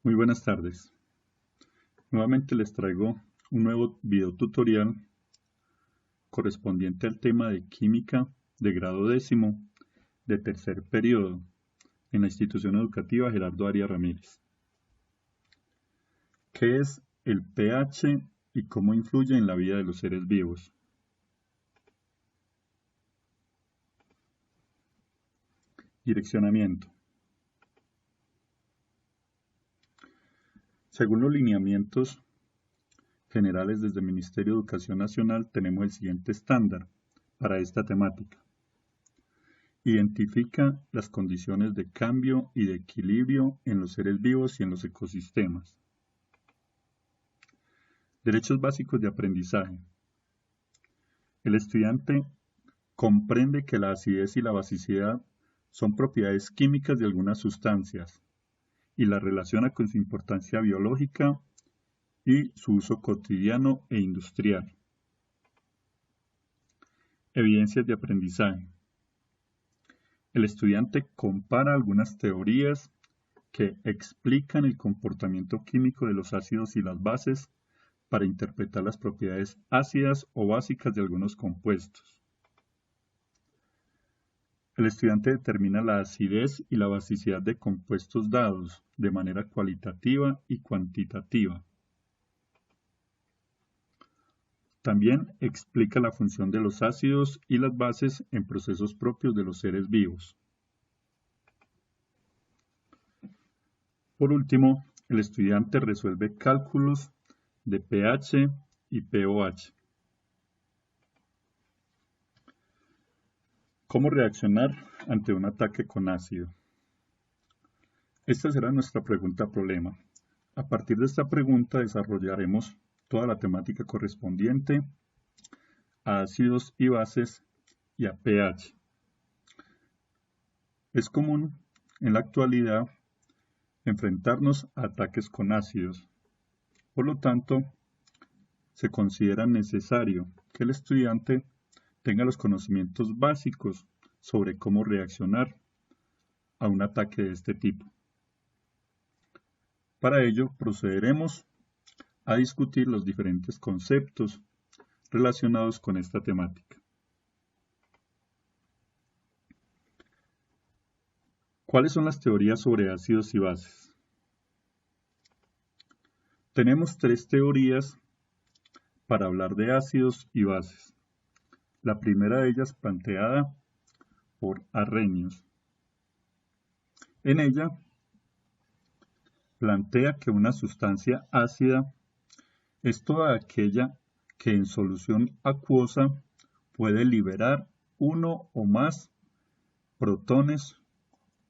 Muy buenas tardes. Nuevamente les traigo un nuevo video tutorial correspondiente al tema de química de grado décimo de tercer periodo en la institución educativa Gerardo Arias Ramírez. ¿Qué es el pH y cómo influye en la vida de los seres vivos? Direccionamiento. Según los lineamientos generales desde el Ministerio de Educación Nacional, tenemos el siguiente estándar para esta temática. Identifica las condiciones de cambio y de equilibrio en los seres vivos y en los ecosistemas. Derechos básicos de aprendizaje. El estudiante comprende que la acidez y la basicidad son propiedades químicas de algunas sustancias y la relaciona con su importancia biológica y su uso cotidiano e industrial. Evidencias de aprendizaje. El estudiante compara algunas teorías que explican el comportamiento químico de los ácidos y las bases para interpretar las propiedades ácidas o básicas de algunos compuestos. El estudiante determina la acidez y la basicidad de compuestos dados de manera cualitativa y cuantitativa. También explica la función de los ácidos y las bases en procesos propios de los seres vivos. Por último, el estudiante resuelve cálculos de pH y pOH. ¿Cómo reaccionar ante un ataque con ácido? Esta será nuestra pregunta problema. A partir de esta pregunta desarrollaremos toda la temática correspondiente a ácidos y bases y a pH. Es común en la actualidad enfrentarnos a ataques con ácidos. Por lo tanto, se considera necesario que el estudiante tenga los conocimientos básicos sobre cómo reaccionar a un ataque de este tipo. Para ello, procederemos a discutir los diferentes conceptos relacionados con esta temática. ¿Cuáles son las teorías sobre ácidos y bases? Tenemos tres teorías para hablar de ácidos y bases. La primera de ellas planteada por Arrhenius. En ella plantea que una sustancia ácida es toda aquella que en solución acuosa puede liberar uno o más protones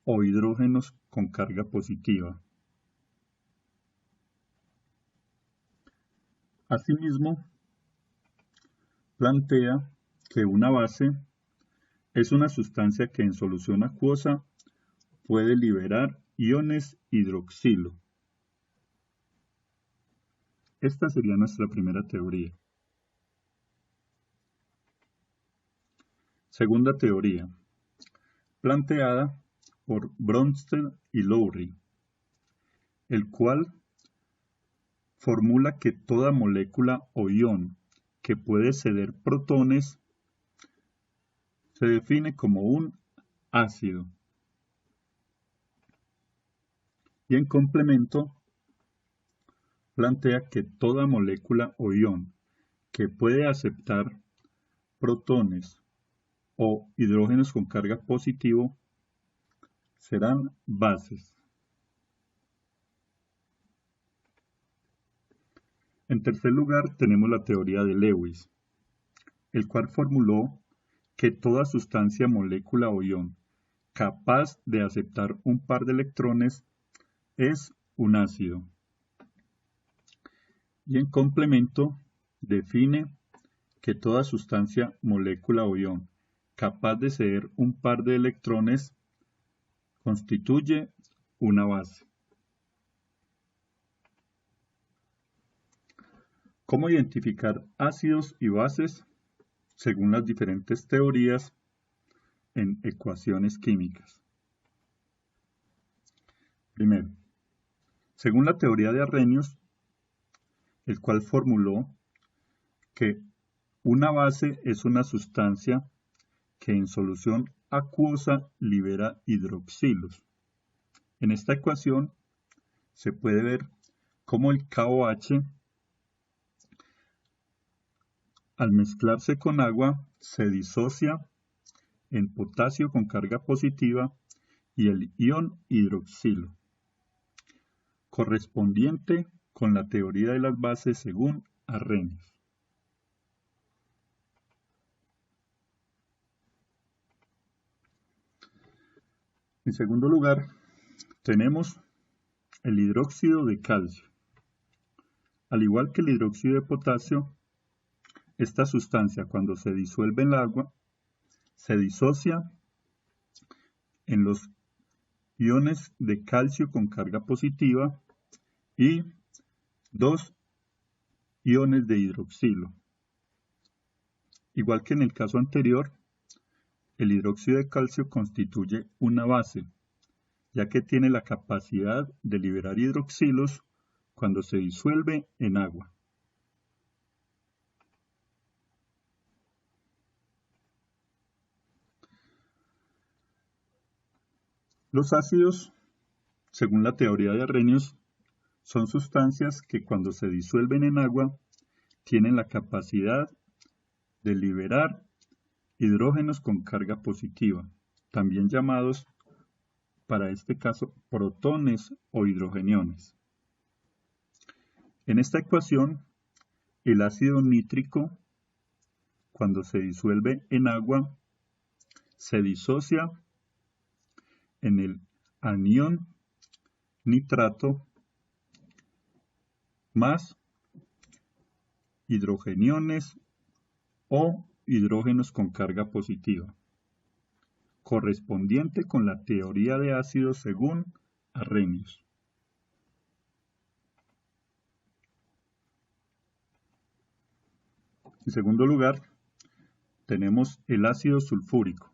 o hidrógenos con carga positiva. Asimismo, plantea que una base es una sustancia que en solución acuosa puede liberar iones hidroxilo. Esta sería nuestra primera teoría. Segunda teoría, planteada por Bronsted y Lowry, el cual formula que toda molécula o ion que puede ceder protones se define como un ácido. Y en complemento, plantea que toda molécula o ion que puede aceptar protones o hidrógenos con carga positivo serán bases. En tercer lugar, tenemos la teoría de Lewis, el cual formuló que toda sustancia, molécula o ion capaz de aceptar un par de electrones es un ácido. Y en complemento, define que toda sustancia, molécula o ion capaz de ceder un par de electrones constituye una base. ¿Cómo identificar ácidos y bases según las diferentes teorías en ecuaciones químicas? Primero, Según la teoría de Arrhenius, el cual formuló que una base es una sustancia que en solución acuosa libera hidroxilos. En esta ecuación se puede ver cómo el KOH, al mezclarse con agua, se disocia en potasio con carga positiva y el ion hidroxilo, correspondiente con la teoría de las bases según Arrhenius. En segundo lugar, tenemos el hidróxido de calcio. Al igual que el hidróxido de potasio, esta sustancia cuando se disuelve en el agua, se disocia en los iones de calcio con carga positiva y 2 iones de hidroxilo. Igual que en el caso anterior, el hidróxido de calcio constituye una base, ya que tiene la capacidad de liberar hidroxilos cuando se disuelve en agua. Los ácidos, según la teoría de Arrhenius, son sustancias que cuando se disuelven en agua tienen la capacidad de liberar hidrógenos con carga positiva, también llamados, para este caso, protones o hidrogeniones. En esta ecuación, el ácido nítrico, cuando se disuelve en agua, se disocia en el anión nitrato más hidrogeniones o hidrógenos con carga positiva, correspondiente con la teoría de ácidos según Arrhenius. En segundo lugar, tenemos el ácido sulfúrico,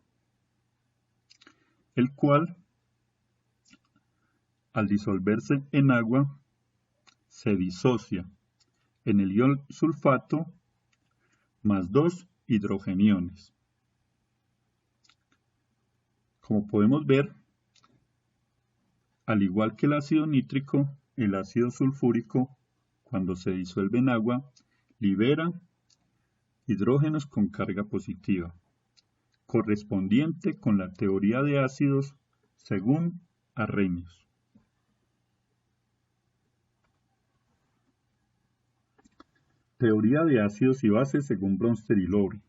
el cual, al disolverse en agua, se disocia en el ion sulfato más 2 hidrogeniones. Como podemos ver, al igual que el ácido nítrico, el ácido sulfúrico, cuando se disuelve en agua, libera hidrógenos con carga positiva, correspondiente con la teoría de ácidos según Arrhenius. Teoría de ácidos y bases según Bronsted y Lowry.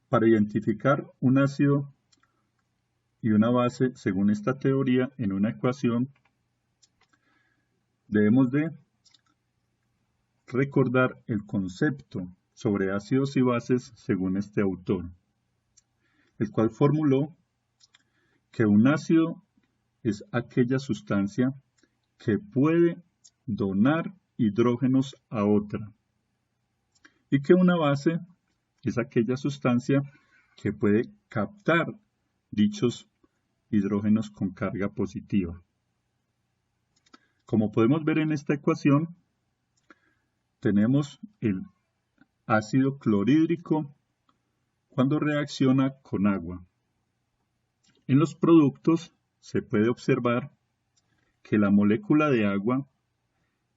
Para identificar un ácido y una base según esta teoría en una ecuación, debemos de recordar el concepto sobre ácidos y bases según este autor, el cual formuló que un ácido es aquella sustancia que puede donar hidrógenos a otra, y que una base es aquella sustancia que puede captar dichos hidrógenos con carga positiva. Como podemos ver en esta ecuación, tenemos el ácido clorhídrico cuando reacciona con agua. En los productos se puede observar que la molécula de agua,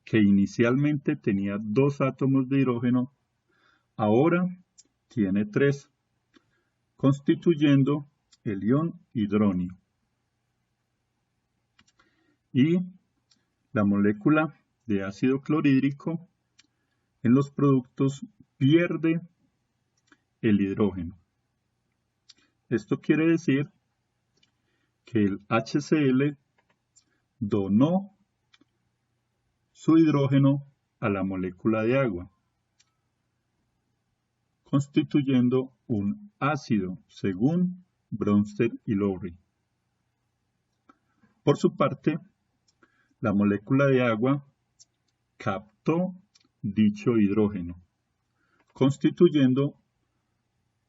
que inicialmente tenía 2 átomos de hidrógeno, ahora tiene 3, constituyendo el ion hidronio. Y la molécula de ácido clorhídrico en los productos pierde el hidrógeno. Esto quiere decir que el HCl donó su hidrógeno a la molécula de agua, constituyendo un ácido según Bronsted y Lowry. Por su parte, la molécula de agua captó dicho hidrógeno, constituyendo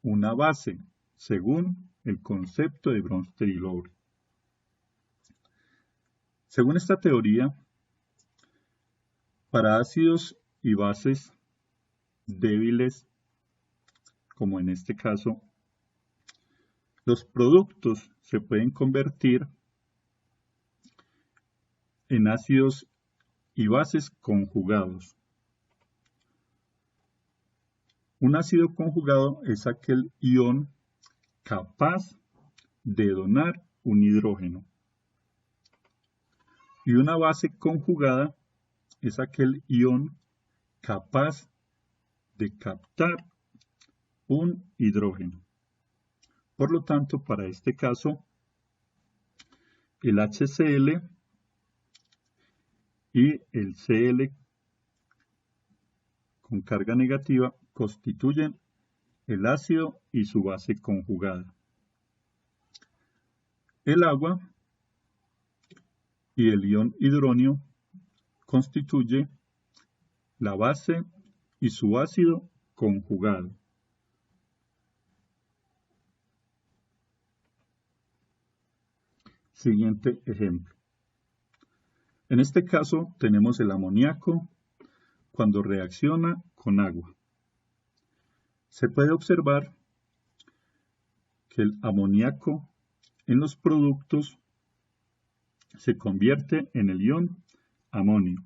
una base según el concepto de Bronsted y Lowry. Según esta teoría, Para ácidos y bases débiles, como en este caso, los productos se pueden convertir en ácidos y bases conjugados. Un ácido conjugado es aquel ion capaz de donar un hidrógeno. Y una base conjugada es aquel ion capaz de captar un hidrógeno. Por lo tanto, para este caso, el HCl y el Cl con carga negativa constituyen el ácido y su base conjugada. El agua y el ion hidronio constituye la base y su ácido conjugado. Siguiente ejemplo. En este caso tenemos el amoníaco cuando reacciona con agua. Se puede observar que el amoníaco en los productos se convierte en el ion amonio.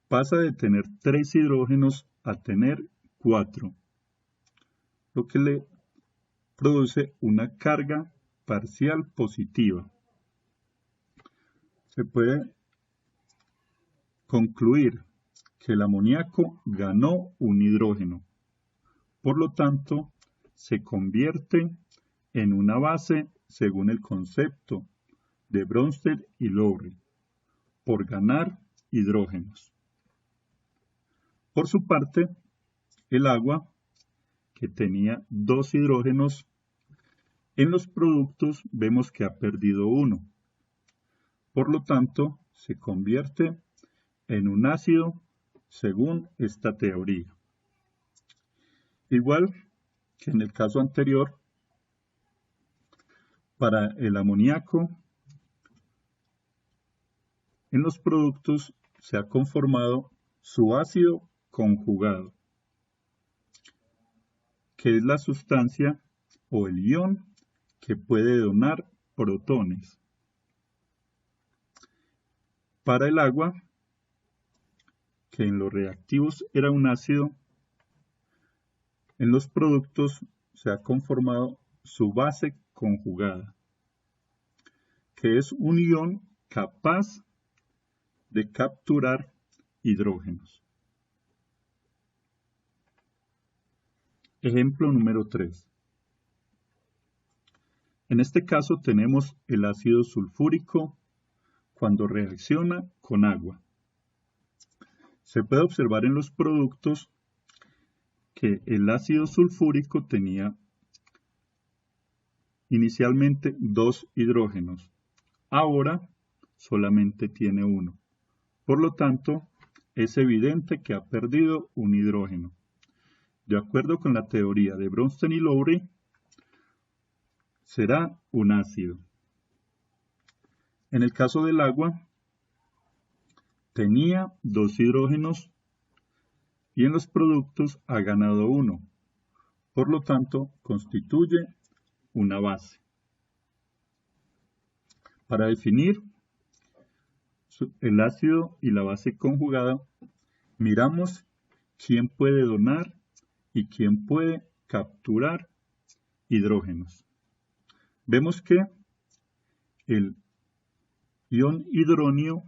Pasa de tener 3 hidrógenos a tener 4, lo que le produce una carga parcial positiva. Se puede concluir que el amoníaco ganó un hidrógeno, por lo tanto se convierte en una base según el concepto de Bronsted y Lowry, por ganar hidrógenos. Por su parte, el agua, que tenía 2 hidrógenos, en los productos vemos que ha perdido uno. Por lo tanto, se convierte en un ácido según esta teoría. Igual que en el caso anterior, para el amoníaco, en los productos se ha conformado su ácido conjugado, que es la sustancia o el ion que puede donar protones. Para el agua, que en los reactivos era un ácido, en los productos se ha conformado su base conjugada, que es un ion capaz de capturar hidrógenos. Ejemplo número 3. En este caso tenemos el ácido sulfúrico cuando reacciona con agua. Se puede observar en los productos que el ácido sulfúrico tenía inicialmente 2 hidrógenos. Ahora solamente tiene 1. Por lo tanto, es evidente que ha perdido un hidrógeno. De acuerdo con la teoría de Bronsted y Lowry, será un ácido. En el caso del agua, tenía 2 hidrógenos y en los productos ha ganado 1. Por lo tanto, constituye una base. Para definir el ácido y la base conjugada, miramos quién puede donar y quién puede capturar hidrógenos. Vemos que el ion hidronio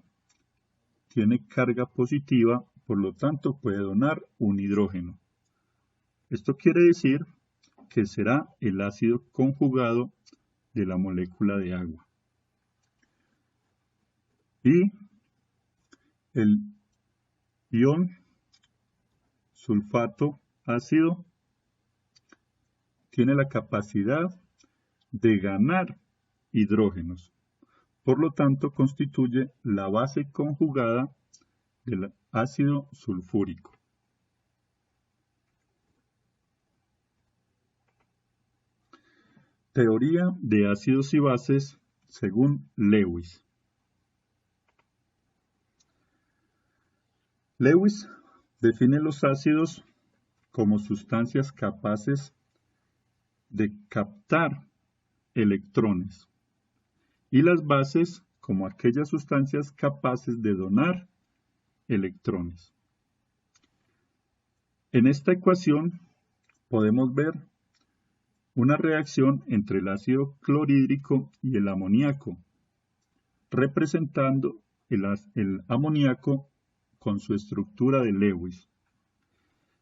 tiene carga positiva, por lo tanto puede donar un hidrógeno. Esto quiere decir que será el ácido conjugado de la molécula de agua. Y el ion sulfato ácido tiene la capacidad de ganar hidrógenos. Por lo tanto, constituye la base conjugada del ácido sulfúrico. Teoría de ácidos y bases según Lewis. Lewis define los ácidos como sustancias capaces de captar electrones y las bases como aquellas sustancias capaces de donar electrones. En esta ecuación podemos ver una reacción entre el ácido clorhídrico y el amoníaco, representando el amoníaco con su estructura de Lewis.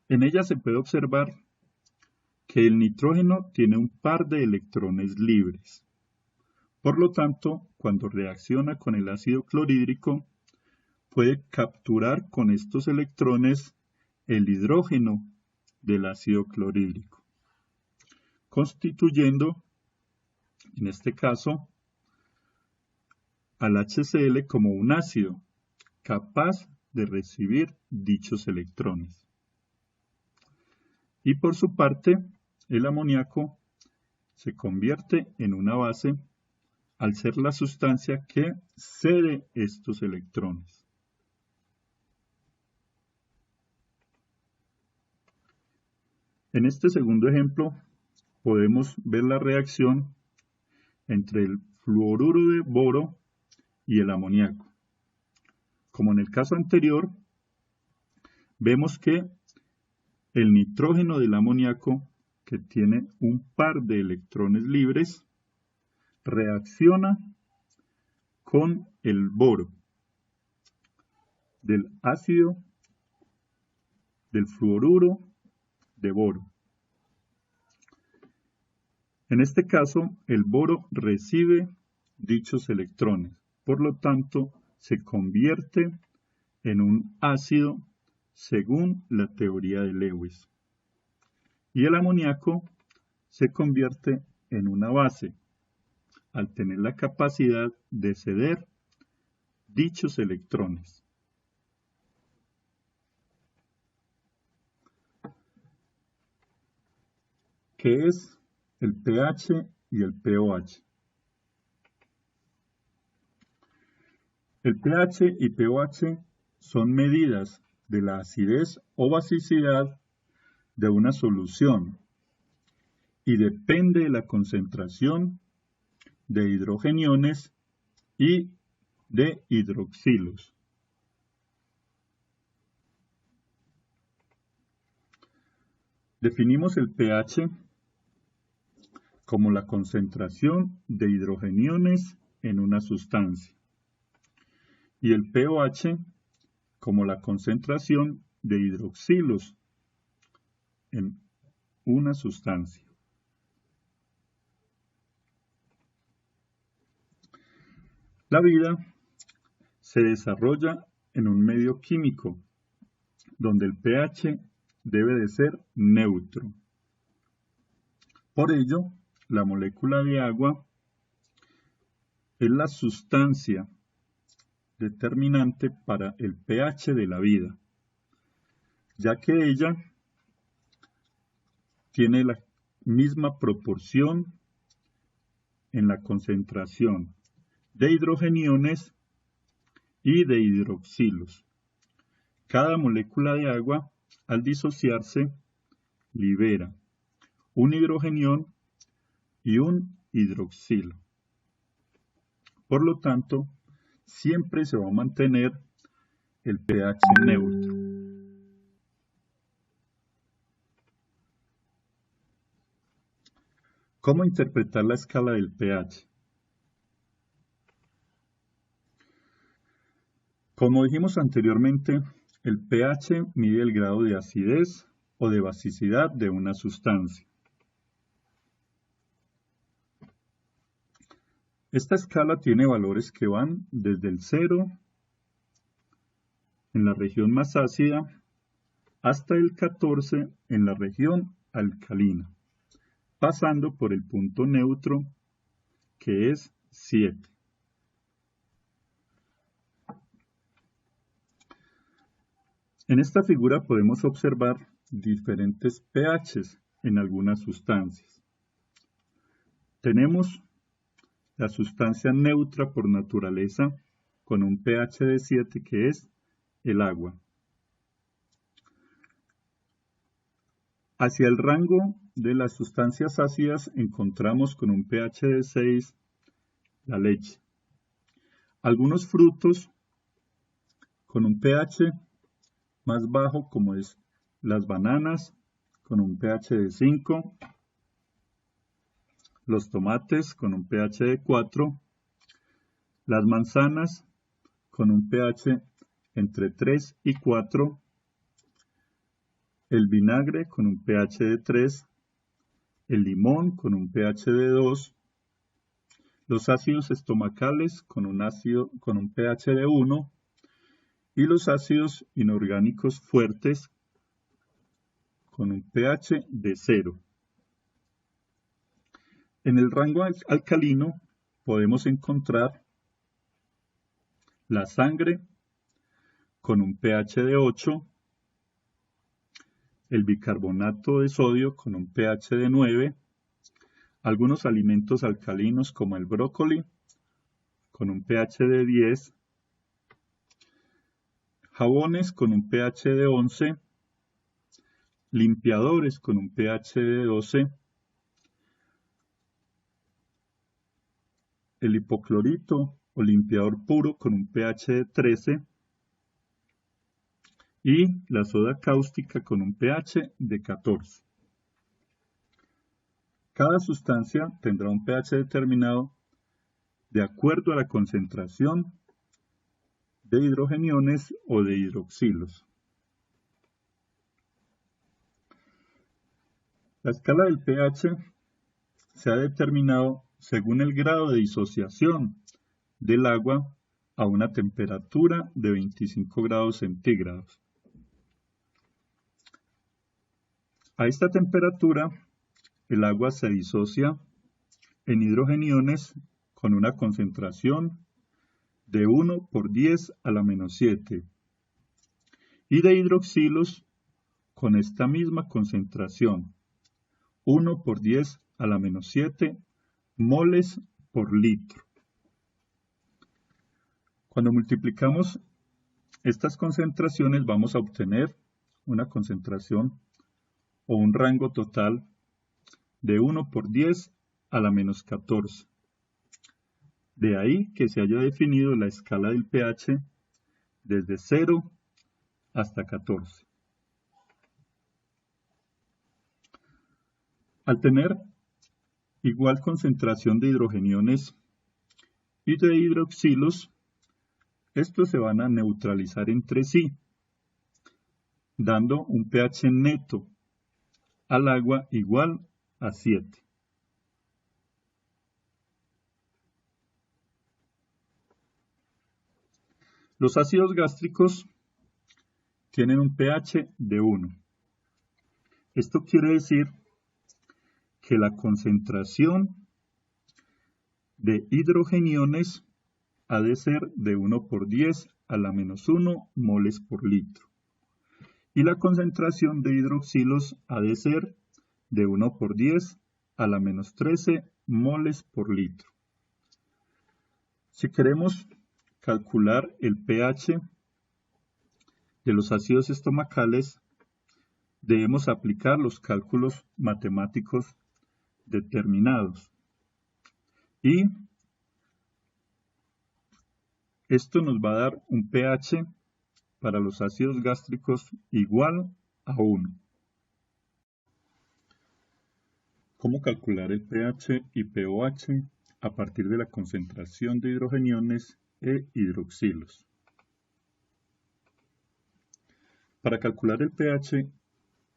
En ella se puede observar que el nitrógeno tiene un par de electrones libres. Por lo tanto, cuando reacciona con el ácido clorhídrico, puede capturar con estos electrones el hidrógeno del ácido clorhídrico, constituyendo, en este caso, al HCl como un ácido capaz de recibir dichos electrones. Y por su parte, el amoníaco se convierte en una base al ser la sustancia que cede estos electrones. En este segundo ejemplo podemos ver la reacción entre el fluoruro de boro y el amoníaco. Como en el caso anterior, vemos que el nitrógeno del amoníaco, que tiene un par de electrones libres, reacciona con el boro del ácido del fluoruro de boro. En este caso, el boro recibe dichos electrones, por lo tanto, se convierte en un ácido según la teoría de Lewis. Y el amoníaco se convierte en una base, al tener la capacidad de ceder dichos electrones. ¿Qué es el pH y el pOH? El pH y pOH son medidas de la acidez o basicidad de una solución y depende de la concentración de hidrogeniones y de hidroxilos. Definimos el pH como la concentración de hidrogeniones en una sustancia y el pOH como la concentración de hidroxilos en una sustancia. La vida se desarrolla en un medio químico donde el pH debe de ser neutro. Por ello, la molécula de agua es la sustancia determinante para el pH de la vida, ya que ella tiene la misma proporción en la concentración de hidrogeniones y de hidroxilos. Cada molécula de agua, al disociarse, libera un hidrogenión y un hidroxilo. Por lo tanto, siempre se va a mantener el pH neutro. ¿Cómo interpretar la escala del pH? Como dijimos anteriormente, el pH mide el grado de acidez o de basicidad de una sustancia. Esta escala tiene valores que van desde el 0 en la región más ácida hasta el 14 en la región alcalina, pasando por el punto neutro que es 7. En esta figura podemos observar diferentes pHs en algunas sustancias. Tenemos la sustancia neutra por naturaleza con un pH de 7 que es el agua. Hacia el rango de las sustancias ácidas encontramos con un pH de 6 la leche. Algunos frutos con un pH más bajo, como es las bananas, con un pH de 5, los tomates con un pH de 4, las manzanas con un pH entre 3 y 4, el vinagre con un pH de 3, el limón con un pH de 2, los ácidos estomacales con un pH de 1 y los ácidos inorgánicos fuertes con un pH de 0. En el rango alcalino podemos encontrar la sangre con un pH de 8, el bicarbonato de sodio con un pH de 9, algunos alimentos alcalinos como el brócoli con un pH de 10, jabones con un pH de 11, limpiadores con un pH de 12, el hipoclorito o limpiador puro con un pH de 13 y la soda cáustica con un pH de 14. Cada sustancia tendrá un pH determinado de acuerdo a la concentración de hidrogeniones o de hidroxilos. La escala del pH se ha determinado según el grado de disociación del agua a una temperatura de 25 grados centígrados. A esta temperatura, el agua se disocia en hidrogeniones con una concentración de 1 por 10 a la menos 7 y de hidroxilos con esta misma concentración, 1 por 10 a la menos 7 moles por litro. Cuando multiplicamos estas concentraciones vamos a obtener una concentración o un rango total de 1 por 10 a la menos 14. De ahí que se haya definido la escala del pH desde 0 hasta 14. Al tener igual concentración de hidrogeniones y de hidroxilos, estos se van a neutralizar entre sí, dando un pH neto al agua igual a 7. Los ácidos gástricos tienen un pH de 1. Esto quiere decir que la concentración de hidrogeniones ha de ser de 1 por 10 a la menos 1 moles por litro. Y la concentración de hidroxilos ha de ser de 1 por 10 a la menos 13 moles por litro. Si queremos calcular el pH de los ácidos estomacales, debemos aplicar los cálculos matemáticos determinados. Y esto nos va a dar un pH para los ácidos gástricos igual a 1. ¿Cómo calcular el pH y pOH a partir de la concentración de hidrogeniones e hidroxilos? Para calcular el pH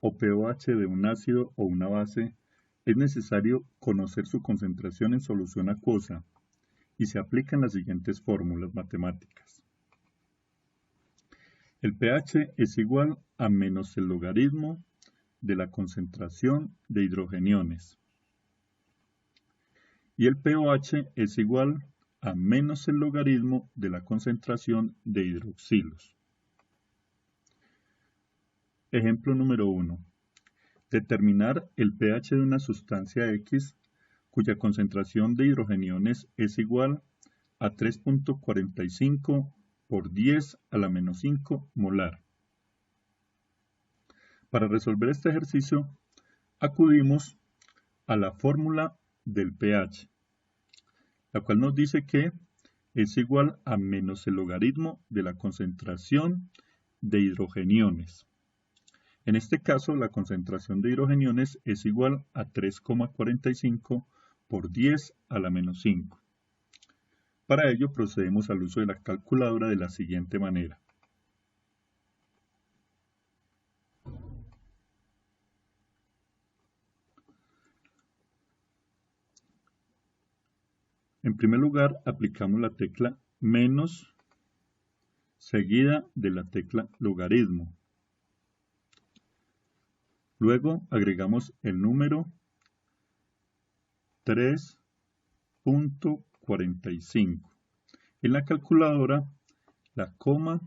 o pOH de un ácido o una base, es necesario conocer su concentración en solución acuosa y se aplican las siguientes fórmulas matemáticas. El pH es igual a menos el logaritmo de la concentración de hidrogeniones. Y el pOH es igual a menos el logaritmo de la concentración de hidroxilos. Ejemplo número 1. Determinar el pH de una sustancia X cuya concentración de hidrogeniones es igual a 3.45 por 10 a la menos 5 molar. Para resolver este ejercicio, acudimos a la fórmula del pH, la cual nos dice que es igual a menos el logaritmo de la concentración de hidrogeniones. En este caso, la concentración de hidrogeniones es igual a 3,45 por 10 a la menos 5. Para ello procedemos al uso de la calculadora de la siguiente manera. En primer lugar, aplicamos la tecla menos seguida de la tecla logaritmo. Luego agregamos el número 3.45. En la calculadora, la coma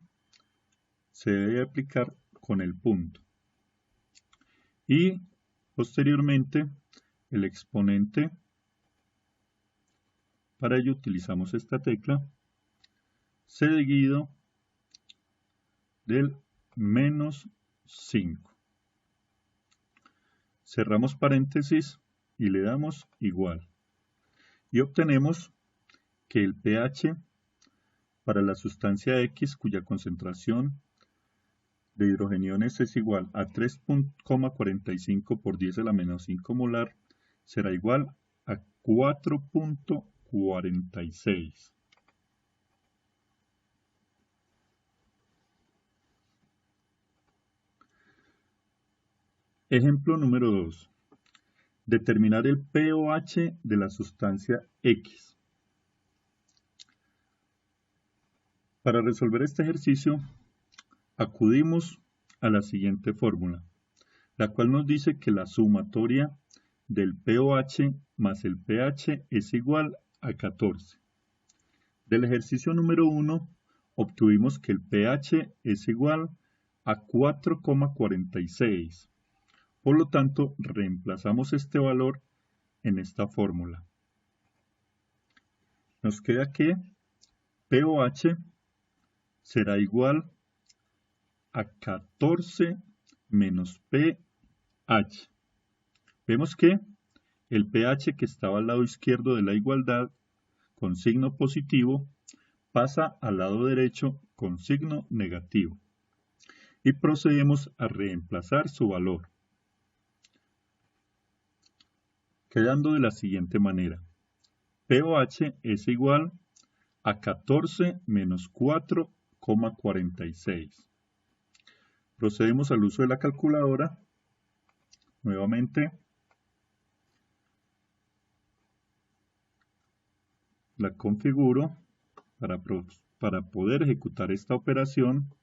se debe aplicar con el punto. Y posteriormente, el exponente. Para ello utilizamos esta tecla seguido del menos 5. Cerramos paréntesis y le damos igual. Y obtenemos que el pH para la sustancia X, cuya concentración de hidrogeniones es igual a 3,45 por 10 a la menos 5 molar, será igual a 4.46. Ejemplo número 2. Determinar el pOH de la sustancia X. Para resolver este ejercicio, acudimos a la siguiente fórmula, la cual nos dice que la sumatoria del pOH más el pH es igual a 14. Del ejercicio número 1, obtuvimos que el pH es igual a 4,46. Por lo tanto, reemplazamos este valor en esta fórmula. Nos queda que pOH será igual a 14 menos pH. Vemos que el pH que estaba al lado izquierdo de la igualdad con signo positivo pasa al lado derecho con signo negativo. Y procedemos a reemplazar su valor, quedando de la siguiente manera. pOH es igual a 14 menos 4,46. Procedemos al uso de la calculadora. Nuevamente, la configuro para poder ejecutar esta operación.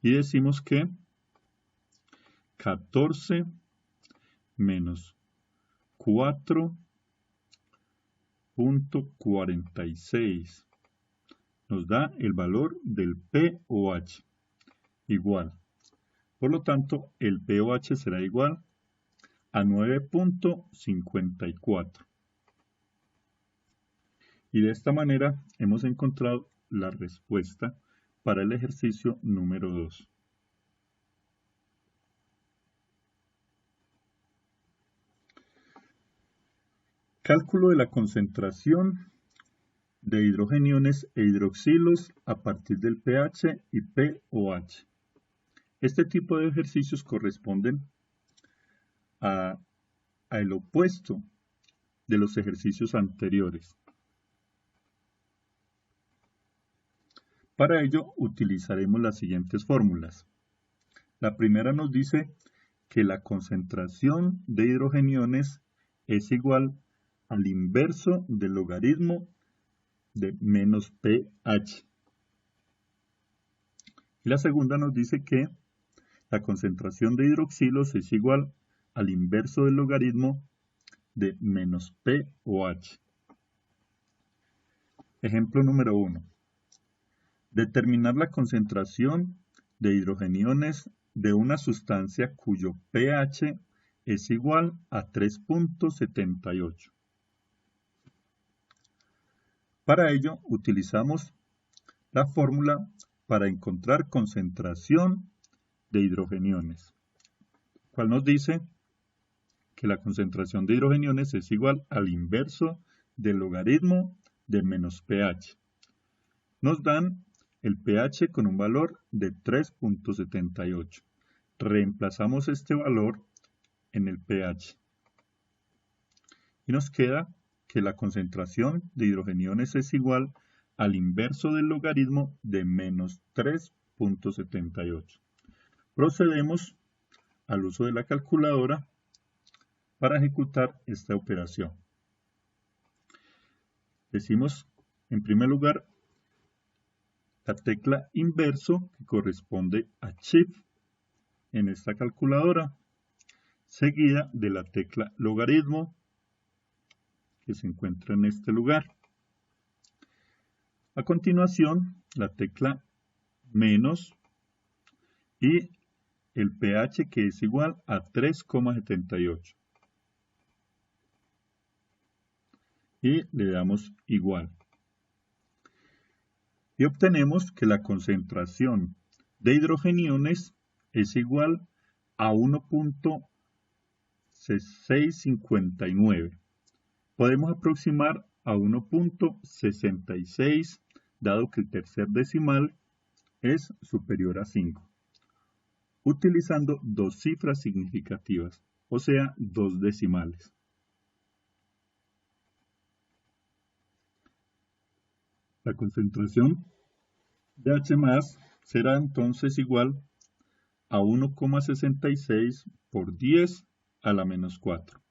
Y decimos que 14 menos 4.46 nos da el valor del pOH igual. Por lo tanto, el pOH será igual a 9.54. Y de esta manera hemos encontrado la respuesta para el ejercicio número 2. Cálculo de la concentración de hidrogeniones e hidroxilos a partir del pH y pOH. Este tipo de ejercicios corresponden al opuesto de los ejercicios anteriores. Para ello utilizaremos las siguientes fórmulas. La primera nos dice que la concentración de hidrogeniones es igual al inverso del logaritmo de menos pH. Y la segunda nos dice que la concentración de hidroxilos es igual al inverso del logaritmo de menos pOH. Ejemplo número 1. Determinar la concentración de hidrogeniones de una sustancia cuyo pH es igual a 3.78. Para ello utilizamos la fórmula para encontrar concentración de hidrogeniones, cual nos dice que la concentración de hidrogeniones es igual al inverso del logaritmo de menos pH. Nos dan el pH con un valor de 3.78. Reemplazamos este valor en el pH y nos queda que la concentración de hidrogeniones es igual al inverso del logaritmo de menos 3.78. Procedemos al uso de la calculadora para ejecutar esta operación. Decimos, en primer lugar, la tecla inverso, que corresponde a Shift en esta calculadora, seguida de la tecla logaritmo, que se encuentra en este lugar. A continuación, la tecla menos y el pH, que es igual a 3,78. Y le damos igual. Y obtenemos que la concentración de hidrogeniones es igual a 1.659. Podemos aproximar a 1.66, dado que el tercer decimal es superior a 5, utilizando dos cifras significativas, o sea, dos decimales. La concentración de H+ será entonces igual a 1,66 por 10 a la menos 4.